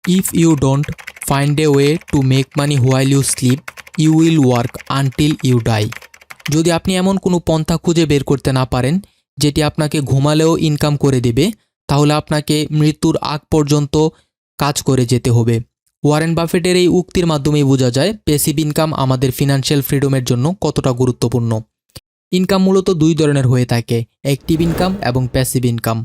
If you don't find a way to make money while you sleep, you will work until you die. যদি আপনি এমন কোনো পন্থা খুঁজে বের করতে না পারেন যেটি আপনাকে ঘুমালেও ইনকাম করে দেবে, তাহলে আপনাকে মৃত্যুর আগ পর্যন্ত কাজ করে যেতে হবে। ওয়ারেন বাফেটের এই উক্তির মাধ্যমেই বোঝা যায় প্যাসিভ ইনকাম আমাদের ফিনান্সিয়াল ফ্রিডমের জন্য কতটা গুরুত্বপূর্ণ। ইনকাম মূলত দুই ধরনের হয়ে থাকে, অ্যাক্টিভ ইনকাম এবং প্যাসিভ ইনকাম।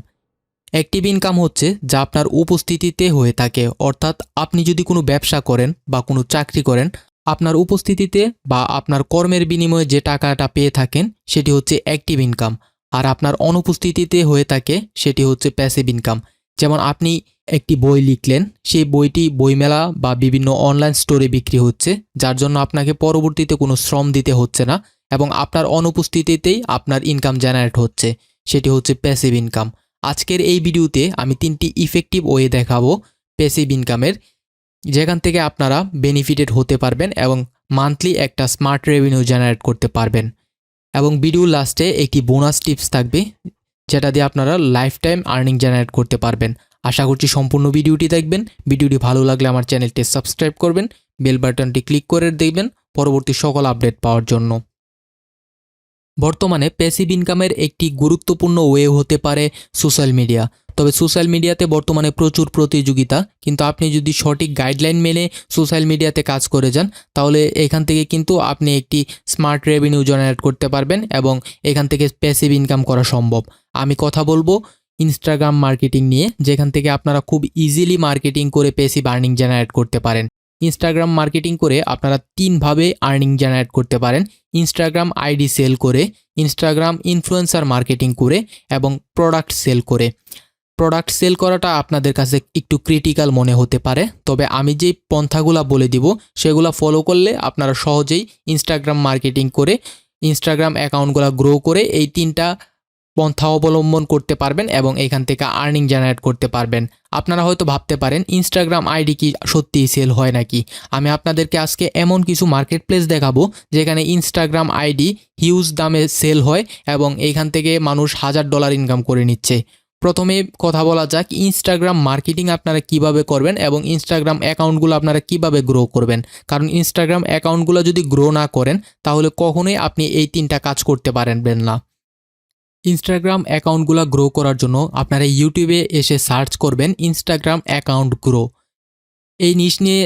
অ্যাক্টিভ ইনকাম হচ্ছে যা আপনার উপস্থিতিতে হয়ে থাকে, অর্থাৎ আপনি যদি কোনো ব্যবসা করেন বা কোনো চাকরি করেন, আপনার উপস্থিতিতে বা আপনার কর্মের বিনিময়ে যে টাকাটা পেয়ে থাকেন সেটি হচ্ছে অ্যাক্টিভ ইনকাম। আর আপনার অনুপস্থিতিতে হয়ে থাকে সেটি হচ্ছে প্যাসিভ ইনকাম। যেমন আপনি একটি বই লিখলেন, সেই বইটি বইমেলা বা বিভিন্ন অনলাইন স্টোরে বিক্রি হচ্ছে, যার জন্য আপনাকে পরবর্তীতে কোনো শ্রম দিতে হচ্ছে না এবং আপনার অনুপস্থিতিতেই আপনার ইনকাম জেনারেট হচ্ছে, সেটি হচ্ছে প্যাসিভ ইনকাম। আজকের এই ভিডিওতে আমি 3টি ইফেক্টিভ ওয়ে দেখাবো প্যাসিভ ইনকামের, যেখান থেকে আপনারা বেনিফিটেড হতে পারবেন এবং মান্থলি একটা স্মার্ট রেভিনিউ জেনারেট করতে পারবেন। এবং ভিডিও লাস্টে একটি বোনাস টিপস থাকবে, যেটা দিয়ে আপনারা লাইফ টাইম আর্নিং জেনারেট করতে পারবেন। আশা করছি সম্পূর্ণ ভিডিওটি দেখবেন। ভিডিওটি ভালো লাগলে আমার চ্যানেলটি সাবস্ক্রাইব করবেন, বেল বাটনটি ক্লিক করে দেখবেন পরবর্তী সকল আপডেট পাওয়ার জন্য। বর্তমানে প্যাসিভ ইনকামের একটি গুরুত্বপূর্ণ ওয়ে হতে পারে সোশ্যাল মিডিয়া। তবে সোশ্যাল মিডিয়াতে বর্তমানে প্রচুর প্রতিযোগিতা, কিন্তু আপনি যদি সঠিক গাইডলাইন মেনে সোশ্যাল মিডিয়াতে কাজ করে যান, তাহলে এখান থেকে কিন্তু আপনি একটি স্মার্ট রেভিনিউ জেনারেট করতে পারবেন এবং এখান থেকে প্যাসিভ ইনকাম করা সম্ভব। আমি কথা বলবো ইনস্টাগ্রাম মার্কেটিং নিয়ে, যেখান থেকে আপনারা খুব ইজিলি মার্কেটিং করে প্যাসিভ আর্নিং জেনারেট করতে পারেন। ইনস্টাগ্রাম মার্কেটিং করে আপনারা 3ভাবে আর্নিং জেনারেট করতে পারেন: ইনস্টাগ্রাম আইডি সেল করে, ইনস্টাগ্রাম ইনফ্লুয়েন্সার মার্কেটিং করে এবং প্রোডাক্ট সেল করে। প্রোডাক্ট সেল করাটা আপনাদের কাছে একটু ক্রিটিক্যাল মনে হতে পারে, তবে আমি যে পন্থাগুলো বলে দিব সেগুলো ফলো করলে আপনারা সহজেই ইনস্টাগ্রাম মার্কেটিং করে ইনস্টাগ্রাম অ্যাকাউন্টগুলো গ্রো করে এই 3টা পন্থা অবলম্বন করতে পারবেন এবং এখান থেকে আর্নিং জেনারেট করতে পারবেন। আপনারা হয়তো ভাবতে পারেন ইনস্টাগ্রাম আইডি কি সত্যিই সেল হয় নাকি? আমি আপনাদেরকে আজকে এমন কিছু মার্কেট প্লেস দেখাবো যেখানে ইনস্টাগ্রাম আইডি হিউজ দামে সেল হয় এবং এইখান থেকে মানুষ $1000 ইনকাম করে নিচ্ছে। প্রথমে কথা বলা যাক ইনস্টাগ্রাম মার্কেটিং আপনারা কিভাবে করবেন এবং ইনস্টাগ্রাম অ্যাকাউন্টগুলো আপনারা কিভাবে গ্রো করবেন। কারণ ইনস্টাগ্রাম অ্যাকাউন্টগুলো যদি গ্রো না করেন তাহলে কখনোই আপনি এই 3টা কাজ করতে পারবেন না। ইনস্টাগ্রাম অ্যাকাউন্টগুলো গ্রো করার জন্য আপনারা ইউটিউবে এসে সার্চ করবেন ইনস্টাগ্রাম অ্যাকাউন্ট গ্রো। এই নিশ নিয়ে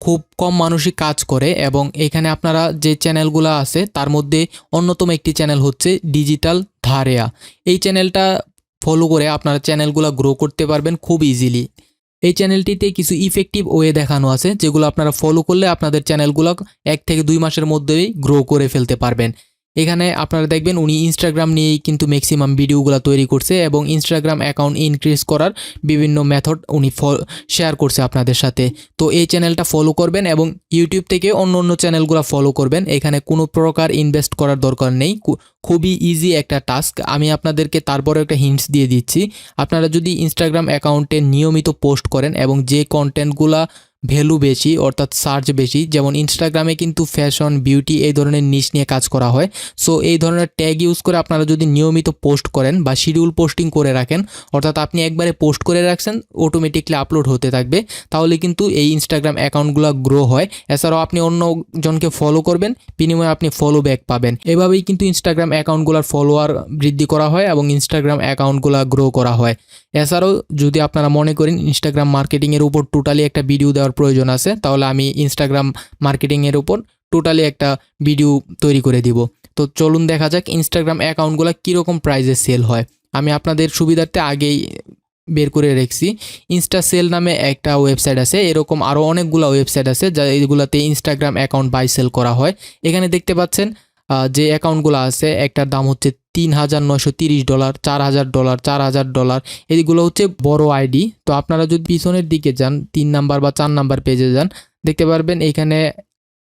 খুব কম মানুষই কাজ করে এবং এখানে আপনারা যে চ্যানেলগুলো আছে তার মধ্যে অন্যতম একটি চ্যানেল হচ্ছে ডিজিটাল ধারেয়া। এই চ্যানেলটা ফলো করে আপনারা চ্যানেলগুলো গ্রো করতে পারবেন খুব ইজিলি। এই চ্যানেলটিতে কিছু ইফেক্টিভ ওয়ে দেখানো আছে যেগুলো আপনারা ফলো করলে আপনাদের চ্যানেলগুলো 1 থেকে 2 মাসের মধ্যেই গ্রো করে ফেলতে পারবেন। এখানে আপনারা দেখবেন উনি ইনস্টাগ্রাম নিয়েই কিন্তু ম্যাক্সিমাম ভিডিওগুলো তৈরি করছে এবং ইনস্টাগ্রাম অ্যাকাউন্ট ইনক্রিজ করার বিভিন্ন মেথড উনি শেয়ার করছে আপনাদের সাথে। তো এই চ্যানেলটা ফলো করবেন এবং ইউটিউব থেকে অন্য চ্যানেলগুলো ফলো করবেন। এখানে কোনো প্রকার ইনভেস্ট করার দরকার নেই, খুবই ইজি একটা টাস্ক। আমি আপনাদেরকে তারপরে একটা হিন্টস দিয়ে দিচ্ছি। আপনারা যদি ইনস্টাগ্রাম অ্যাকাউন্টে নিয়মিত পোস্ট করেন এবং যে কন্টেন্টগুলো ভ্যালু বেশি অর্থাৎ সার্চ বেশি, যেমন ইনস্টাগ্রামে কিন্তু ফ্যাশন বিউটি এই ধরনের নিশ নিয়ে কাজ করা হয়, সো এই ধরনের ট্যাগ ইউজ করে আপনারা যদি নিয়মিত পোস্ট করেন বা শিডিউল পোস্টিং করে রাখেন, অর্থাৎ আপনি একবারে পোস্ট করে রাখছেন অটোমেটিকলি আপলোড হতে থাকবে, তাহলে কিন্তু এই ইনস্টাগ্রাম অ্যাকাউন্টগুলো গ্রো হয়। এছাড়াও আপনি অন্যজনকে ফলো করবেন, বিনিময়ে আপনি ফলো ব্যাক পাবেন। এভাবেই কিন্তু ইনস্টাগ্রাম অ্যাকাউন্টগুলোর ফলোয়ার বৃদ্ধি করা হয় এবং ইনস্টাগ্রাম অ্যাকাউন্টগুলো গ্রো করা হয়। এছাড়াও যদি আপনারা মনে করেন ইনস্টাগ্রাম মার্কেটিংয়ের উপর টোটালি একটা ভিডিও দেওয়ার প্রয়োজন আছে, তাহলে আমি ইনস্টাগ্রাম মার্কেটিংয়ের উপর টোটালি একটা ভিডিও তৈরি করে দিব। তো চলুন দেখা যাক ইনস্টাগ্রাম অ্যাকাউন্টগুলো কীরকম প্রাইসে সেল হয়। আমি আপনাদের সুবিধার্থে আগেই বের করে রেখেছি। ইনস্টা সেল নামে একটা ওয়েবসাইট আছে, এরকম আরও অনেকগুলো ওয়েবসাইট আছে যা এইগুলোতে ইনস্টাগ্রাম অ্যাকাউন্ট বাই সেল করা হয়। এখানে দেখতে পাচ্ছেন যে অ্যাকাউন্টগুলো আছে, একটার দাম হচ্ছে $3930, $4000, $4000। এইগুলো হচ্ছে বড় আইডি। তো আপনারা যদি পিছনের দিকে যান 3 নাম্বার বা 4 নাম্বার পেজে যান, দেখতে পারবেন এখানে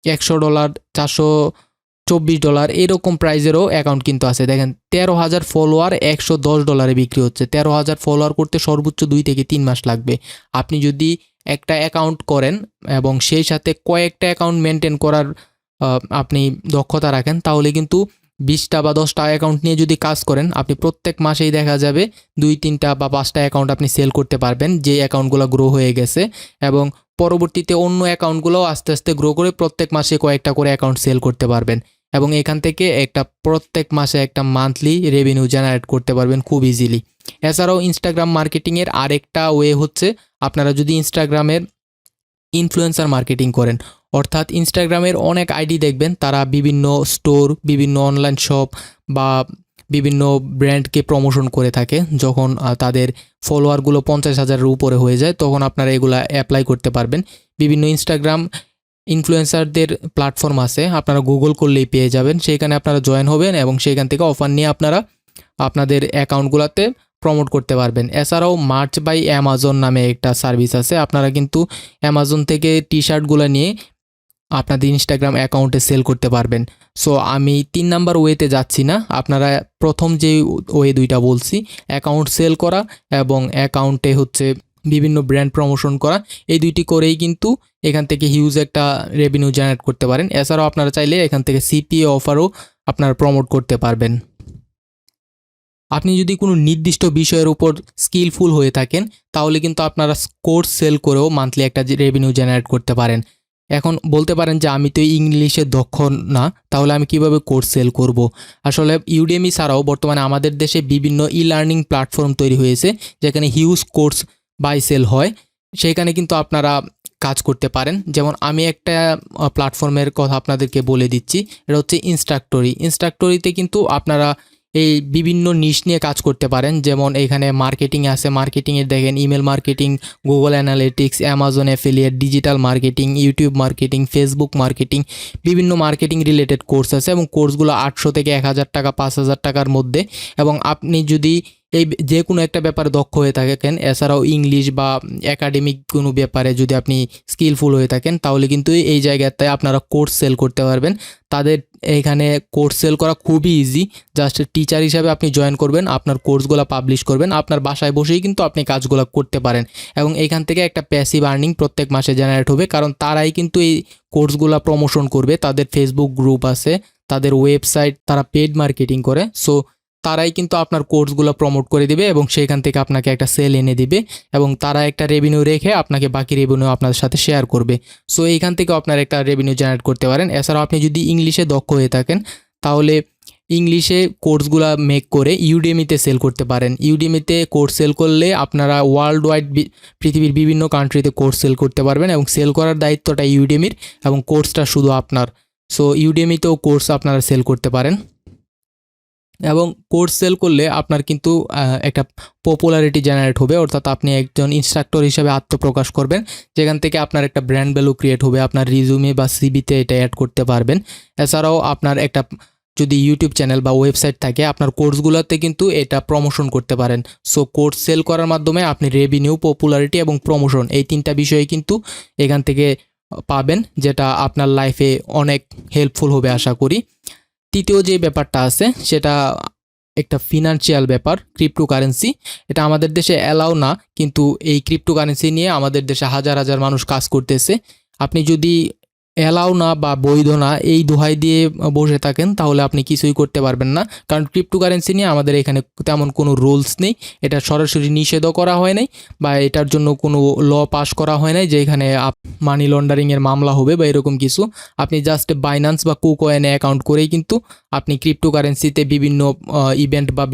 $100, $424 এরকম প্রাইজেরও অ্যাকাউন্ট কিন্তু আছে। দেখেন 13,000 ফলোয়ার $110 বিক্রি হচ্ছে। 13,000 ফলোয়ার করতে সর্বোচ্চ 2 থেকে 3 মাস লাগবে। আপনি যদি একটা অ্যাকাউন্ট করেন এবং সেই সাথে কয়েকটা অ্যাকাউন্ট মেনটেন করার আপনি দক্ষতা রাখেন, তাহলে কিন্তু 20টা বা 10টা অ্যাকাউন্ট নিয়ে যদি কাজ করেন, আপনি প্রত্যেক মাসেই দেখা যাবে 2-3টা বা 5টা অ্যাকাউন্ট আপনি সেল করতে পারবেন, যে অ্যাকাউন্টগুলো গ্রো হয়ে গেছে। এবং পরবর্তীতে অন্য অ্যাকাউন্টগুলোও আস্তে আস্তে গ্রো করে প্রত্যেক মাসে কয়েকটা করে অ্যাকাউন্ট সেল করতে পারবেন এবং এখান থেকে একটা প্রত্যেক মাসে একটা মান্থলি রেভিনিউ জেনারেট করতে পারবেন খুব ইজিলি। এছাড়াও ইনস্টাগ্রাম মার্কেটিংয়ের আরেকটা ওয়ে হচ্ছে, আপনারা যদি ইনস্টাগ্রামের ইনফ্লুয়েন্সার মার্কেটিং করেন, অর্থাৎ ইনস্টাগ্রামের অনেক আইডি দেখবেন তারা বিভিন্ন স্টোর, বিভিন্ন অনলাইন শপ বা বিভিন্ন ব্র্যান্ডকে প্রমোশন করে থাকে। যখন তাদের ফলোয়ারগুলো 50,000-এর উপরে হয়ে যায়, তখন আপনারা এগুলা অ্যাপ্লাই করতে পারবেন। বিভিন্ন ইনস্টাগ্রাম ইনফ্লুয়েন্সারদের প্ল্যাটফর্ম আছে, আপনারা গুগল করলেই পেয়ে যাবেন। সেইখানে আপনারা জয়েন হবেন এবং সেইখান থেকে অফার নিয়ে আপনারা আপনাদের অ্যাকাউন্টগুলোতে প্রমোট করতে পারবেন। এছাড়াও মার্চ বাই অ্যামাজন নামে একটা সার্ভিস আছে, আপনারা কিন্তু অ্যামাজন থেকে টি শার্টগুলো নিয়ে আপনাদের ইনস্টাগ্রাম অ্যাকাউন্টে সেল করতে পারবেন। সো আমি 3 নাম্বার ওয়েতে যাচ্ছি না, আপনারা প্রথম যে ওয়ে দুইটা বলছি, অ্যাকাউন্ট সেল করা এবং অ্যাকাউন্টে হচ্ছে বিভিন্ন ব্র্যান্ড প্রমোশন করা, এই দুইটি করেই কিন্তু এখান থেকে হিউজ একটা রেভিনিউ জেনারেট করতে পারেন। এছাড়াও আপনারা চাইলে এখান থেকে সিপিএ অফারও আপনারা প্রমোট করতে পারবেন। আপনি যদি কোনো নির্দিষ্ট বিষয়ের উপর স্কিলফুল হয়ে থাকেন, তাহলে কিন্তু আপনারা কোর্স সেল করেও মান্থলি একটা রেভিনিউ জেনারেট করতে পারেন। এখন বলতে পারেন যে আমি তো ইংলিশে দক্ষ না, তাহলে আমি কিভাবে কোর্স সেল করব? আসলে ইউডেমি ছাড়াও বর্তমানে আমাদের দেশে বিভিন্ন লার্নিং প্ল্যাটফর্ম তৈরি হয়েছে, যেখানে হিউজ কোর্স বাই সেল হয়। সেইখানে কিন্তু আপনারা কাজ করতে পারেন। যেমন আমি একটা প্ল্যাটফর্মের কথা আপনাদেরকে বলে দিচ্ছি, এটা হচ্ছে ইনস্ট্রাক্টরিতে কিন্তু আপনারা এই বিভিন্ন নিশ নিয়ে কাজ করতে পারেন। যেমন এখানে মার্কেটিং আছে, মার্কেটিংয়ের দেখেন email marketing, Google analytics, Amazon affiliate, digital marketing, YouTube marketing, Facebook marketing, বিভিন্ন মার্কেটিং রিলেটেড কোর্স আছে এবং কোর্সগুলো 800 থেকে 1000 টাকা, 5000 টাকার মধ্যে। এবং আপনি যদি এই যে কোনো একটা ব্যাপারে দক্ষ হয়ে থাকেন, এছাড়াও ইংলিশ বা একাডেমিক কোনো ব্যাপারে যদি আপনি স্কিলফুল হয়ে থাকেন, তাহলে কিন্তু এই জায়গাতে আপনারা কোর্স সেল করতে পারবেন। তাদের এখানে কোর্স সেল করা খুবই ইজি। জাস্ট টিচার হিসাবে আপনি জয়েন করবেন, আপনার কোর্সগুলো পাবলিশ করবেন, আপনার বাসায় বসেই কিন্তু আপনি কাজগুলো করতে পারেন এবং এখান থেকে একটা প্যাসিভ আর্নিং প্রত্যেক মাসে জেনারেট হবে, কারণ তারাই কিন্তু এই কোর্সগুলো প্রমোশন করবে। তাদের ফেসবুক গ্রুপ আছে, তাদের ওয়েবসাইট, তারা পেড মার্কেটিং করে। সো তারাই কিন্তু আপনার কোর্সগুলো প্রমোট করে দিবে এবং সেখান থেকে আপনাকে একটা সেল এনে দিবে এবং তারা একটা রেভিনিউ রেখে আপনাকে বাকি রেভিনিউ আপনাদের সাথে শেয়ার করবে। সো এইখান থেকে আপনার একটা রেভিনিউ জেনারেট করতে পারেন। এছাড়াও আপনি যদি ইংলিশে দক্ষ হয়ে থাকেন, তাহলে ইংলিশে কোর্সগুলো মেক করে ইউডেমিতে সেল করতে পারেন। ইউডেমিতে কোর্স সেল করলে আপনারা ওয়ার্ল্ড ওয়াইড পৃথিবীর বিভিন্ন কান্ট্রিতে কোর্স সেল করতে পারবেন এবং সেল করার দায়িত্বটা ইউডেমির এবং কোর্সটা শুধু আপনার। সো ইউডেমিতেও কোর্স আপনারা সেল করতে পারেন এবং কোর্স সেল করলে আপনার কিন্তু একটা পপুলারিটি জেনারেট হবে, অর্থাৎ আপনি একজন ইনস্ট্রাক্টর হিসেবে আত্মপ্রকাশ করবেন, যেখান থেকে আপনার একটা ব্র্যান্ড ভ্যালু ক্রিয়েট হবে, আপনার রিজুমে বা সিভিতে এটা অ্যাড করতে পারবেন। এছাড়াও আপনার একটা যদি ইউটিউব চ্যানেল বা ওয়েবসাইট থাকে, আপনার কোর্সগুলোতে কিন্তু এটা প্রমোশন করতে পারেন। সো কোর্স সেল করার মাধ্যমে আপনি রেভিনিউ, পপুলারিটি এবং প্রমোশন, এই 3টা বিষয়ে কিন্তু এখান থেকে পাবেন, যেটা আপনার লাইফে অনেক হেল্পফুল হবে আশা করি। তৃতীয় যে ব্যাপারটা আছে সেটা একটা ফিনান্সিয়াল ব্যাপার, ক্রিপ্টোকারেন্সি। এটা আমাদের দেশে অ্যালাউ না, কিন্তু এই ক্রিপ্টোকারেন্সি নিয়ে আমাদের দেশে হাজার হাজার মানুষ কাজ করতেছে। আপনি যদি অ্যালাউ না বা বৈধ না এই দোহাই দিয়ে বসে থাকেন, তাহলে আপনি কিছুই করতে পারবেন না, কারণ ক্রিপ্টোকারেন্সি নিয়ে আমাদের এখানে তেমন কোনো রুলস নেই। এটা সরাসরি নিষেধও করা হয় নাই বা এটার জন্য কোনো ল পাস করা হয় নাই যে এখানে মানি লন্ডারিংয়ের মামলা হবে বা এরকম কিছু। আপনি জাস্ট বাইন্যান্স বা কুকয়েনে অ্যাকাউন্ট করেই কিন্তু আপনি ক্রিপ্টোকারেন্সিতে বিভিন্ন ইভেন্ট বা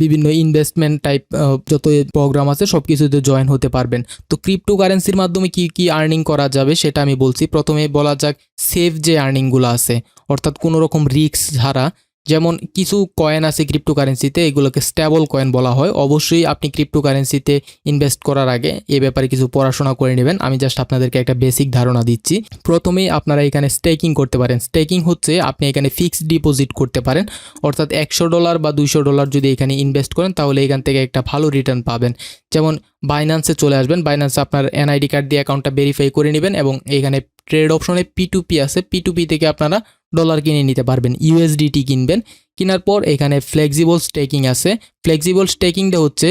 বিভিন্ন ইনভেস্টমেন্ট টাইপ যত প্রোগ্রাম আছে সব কিছুতে জয়েন হতে পারবেন। তো ক্রিপ্টোকারেন্সির মাধ্যমে কি কি আর্নিং করা যাবে সেটা আমি বলছি। প্রথমে বলা যাক সেফ যে আর্নিংগুলো আছে, অর্থাৎ কোনো রকম রিস্ক ছাড়া। যেমন কিছু কয়েন আছে ক্রিপ্টোকারেন্সিতে, এগুলোকে স্টেবল কয়েন বলা হয়। অবশ্যই আপনি ক্রিপ্টোকারেন্সিতে ইনভেস্ট করার আগে এ ব্যাপারে কিছু পড়াশোনা করে নেবেন। আমি জাস্ট আপনাদেরকে একটা বেসিক ধারণা দিচ্ছি। প্রথমেই আপনারা এখানে স্টেকিং করতে পারেন। স্টেকিং হচ্ছে আপনি এখানে ফিক্সড ডিপোজিট করতে পারেন, অর্থাৎ $100 বা $200 যদি এখানে ইনভেস্ট করেন, তাহলে এখান থেকে একটা ভালো রিটার্ন পাবেন। যেমন বাইন্যান্সে চলে আসবেন, বাইন্যান্সে আপনার এনআইডি কার্ড দিয়ে অ্যাকাউন্টটা ভেরিফাই করে নেবেন এবং এখানে ট্রেড অপশনে P2P আছে, P2P থেকে আপনারা ডলার কিনে নিতে পারবেন, ইউএসডিটি কিনবেন। কেনার পর এখানে ফ্লেক্সিবল স্টেকিং আছে। ফ্লেক্সিবল স্টেকিংটা হচ্ছে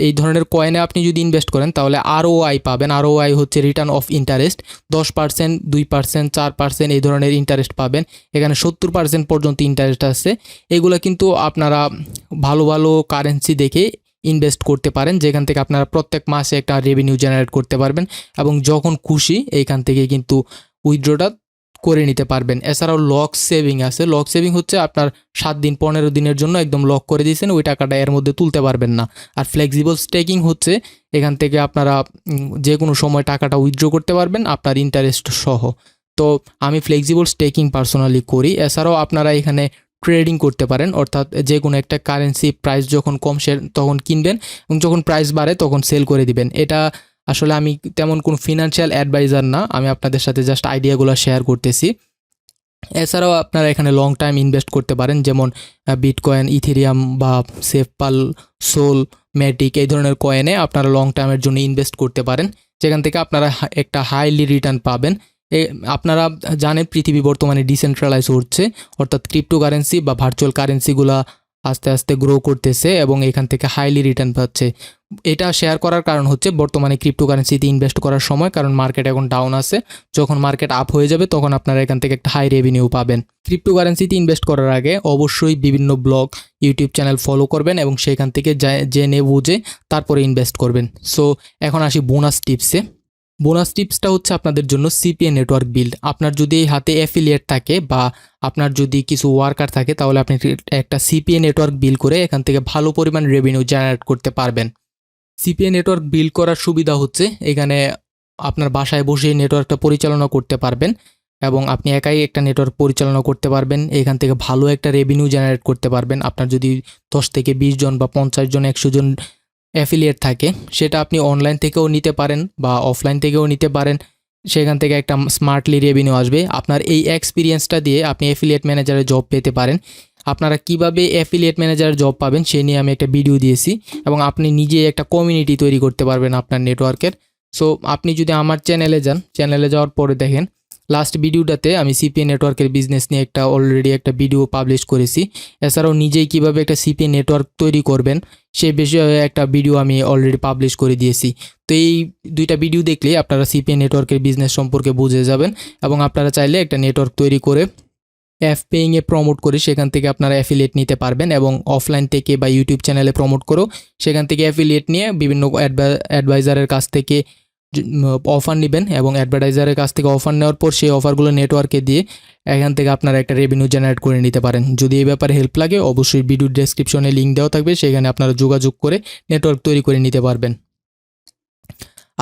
এই ধরনের কয়েনে আপনি যদি ইনভেস্ট করেন তাহলে ROI পাবেন। ROI হচ্ছে রিটার্ন অফ ইন্টারেস্ট, 10%, 2%, 4% এই ধরনের ইন্টারেস্ট পাবেন। এখানে 70% পর্যন্ত ইন্টারেস্ট আছে। এগুলো কিন্তু আপনারা ভালো ভালো কারেন্সি দেখে ইনভেস্ট করতে পারেন, যেখান থেকে আপনারা প্রত্যেক মাসে একটা রেভিনিউ জেনারেট করতে পারবেন এবং যখন খুশি এইখান থেকে কিন্তু উইথড্রটা করে নিতে পারবেন। এছাড়াও লক সেভিং আছে। লক সেভিং হচ্ছে আপনার 7 দিন 15 দিনের জন্য একদম লক করে দিয়েছেন, ওই টাকাটা এর মধ্যে তুলতে পারবেন না। আর ফ্লেক্সিবল স্টেকিং হচ্ছে এখান থেকে আপনারা যে কোনো সময় টাকাটা উইথড্র করতে পারবেন আপনার ইন্টারেস্ট সহ। তো আমি ফ্লেক্সিবল স্টেকিং পার্সোনালি করি। এছাড়াও আপনারা এখানে ট্রেডিং করতে পারেন, অর্থাৎ যে কোনো একটা কারেন্সি প্রাইস যখন কম তখন কিনবেন এবং যখন প্রাইস বাড়ে তখন সেল করে দিবেন। এটা আসলে আমি তেমন কোনো ফিনান্সিয়াল অ্যাডভাইজার না, আমি আপনাদের সাথে জাস্ট আইডিয়াগুলো শেয়ার করতেছি। এছাড়াও আপনারা এখানে লং টাইম ইনভেস্ট করতে পারেন, যেমন বিটকয়েন, ইথেরিয়াম বা সেফপাল, সোল, ম্যাটিক এই ধরনের কয়েনে আপনারা লং টাইমের জন্য ইনভেস্ট করতে পারেন, যেখান থেকে আপনারা একটা হাইলি রিটার্ন পাবেন। আপনারা জানেন পৃথিবী বর্তমানে ডিসেন্ট্রালাইজ হচ্ছে, অর্থাৎ ক্রিপ্টোকারেন্সি বা ভার্চুয়াল কারেন্সিগুলো আস্তে আস্তে গ্রো করতেছে এবং এখান থেকে হাইলি রিটার্ন পাচ্ছে। এটা শেয়ার করার কারণ হচ্ছে বর্তমানে ক্রিপ্টোকারেন্সিতে ইনভেস্ট করার সময়, কারণ মার্কেট এখন ডাউন আছে। যখন মার্কেট আপ হয়ে যাবে তখন আপনারা এখান থেকে একটা হাই রেভিনিউ পাবেন। ক্রিপ্টোকারেন্সিতে ইনভেস্ট করার আগে অবশ্যই বিভিন্ন ব্লগ, ইউটিউব চ্যানেল ফলো করবেন এবং সেখান থেকে জেনে বুঝে তারপরে ইনভেস্ট করবেন। সো এখন আসি বোনাস টিপসে। বোনাস টিপসটা হচ্ছে আপনাদের জন্য সিপিএ নেটওয়ার্ক বিল্ড। আপনার যদি হাতে অ্যাফিলিয়েট থাকে বা আপনার যদি কিছু ওয়ার্কার থাকে তাহলে আপনি একটা সিপিএ নেটওয়ার্ক বিল্ড করে এখান থেকে ভালো পরিমাণ রেভিনিউ জেনারেট করতে পারবেন। সিপিএ নেটওয়ার্ক বিল্ড করার সুবিধা হচ্ছে এখানে আপনার বাসায় বসে নেটওয়ার্কটা পরিচালনা করতে পারবেন এবং আপনি একাই একটা নেটওয়ার্ক পরিচালনা করতে পারবেন। এখান থেকে ভালো একটা রেভিনিউ জেনারেট করতে পারবেন। আপনার যদি 10 থেকে 20 জন বা 50 জন 100 জন অ্যাফিলিয়েট থাকে, সেটা আপনি অনলাইন থেকেও নিতে পারেন বা অফলাইন থেকেও নিতে পারেন। সেখান থেকে একটা স্মার্টলি রেভিনিউ আসবে। আপনার এই এক্সপিরিয়েন্সটা দিয়ে আপনি অ্যাফিলিয়েট ম্যানেজারে জব পেতে পারেন। আপনারা কিভাবে অ্যাফিলিয়েট ম্যানেজার জব পাবেন সে নিয়ে আমি একটা ভিডিও দিয়েছি এবং আপনি নিজে একটা কমিউনিটি তৈরি করতে পারবেন আপনার নেটওয়ার্কের। সো আপনি যদি আমার চ্যানেলে যান, চ্যানেলে যাওয়ার পরে দেখেন লাস্ট ভিডিওটাতে আমি সিপিএ নেটওয়ার্কের বিজনেস নিয়ে অলরেডি একটা ভিডিও পাবলিশ করেছি। এছাড়াও নিজেই কিভাবে একটা সিপিএ নেটওয়ার্ক তৈরি করবেন সে বিষয়ে একটা ভিডিও আমি অলরেডি পাবলিশ করে দিয়েছি। তো এই দুইটা ভিডিও দেখলে আপনারা সিপিএ নেটওয়ার্কের বিজনেস সম্পর্কে বুঝে যাবেন এবং আপনারা চাইলে একটা নেটওয়ার্ক তৈরি করে অ্যাপ পেইংয়ে প্রমোট করে সেখান থেকে আপনারা অ্যাফিলিয়েট নিতে পারবেন এবং অফলাইন থেকে বা ইউটিউব চ্যানেলে প্রমোট করেও সেখান থেকে অ্যাফিলিয়েট নিয়ে বিভিন্ন অ্যাডভাইজারের কাছ থেকে অফার নেবেন এবং অ্যাডভার্টাইজারের কাছ থেকে অফার নেওয়ার পর সেই অফারগুলো নেটওয়ার্কে দিয়ে এখান থেকে আপনারা একটা রেভিনিউ জেনারেট করে নিতে পারেন। যদি এই ব্যাপারে হেল্প লাগে অবশ্যই ভিডিও ডেসক্রিপশনে লিঙ্ক দেওয়া থাকবে, সেখানে আপনারা যোগাযোগ করে নেটওয়ার্ক তৈরি করে নিতে পারবেন।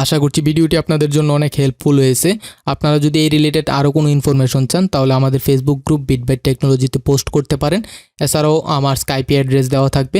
আশা করছি ভিডিওটি আপনাদের জন্য অনেক হেল্পফুল হয়েছে। আপনারা যদি এই রিলেটেড আরও কোনো ইনফরমেশন চান তাহলে আমাদের ফেসবুক গ্রুপ বিটবাইট টেকনোলজিতে পোস্ট করতে পারেন। এছাড়াও আমার স্কাইপে অ্যাড্রেস দেওয়া থাকবে,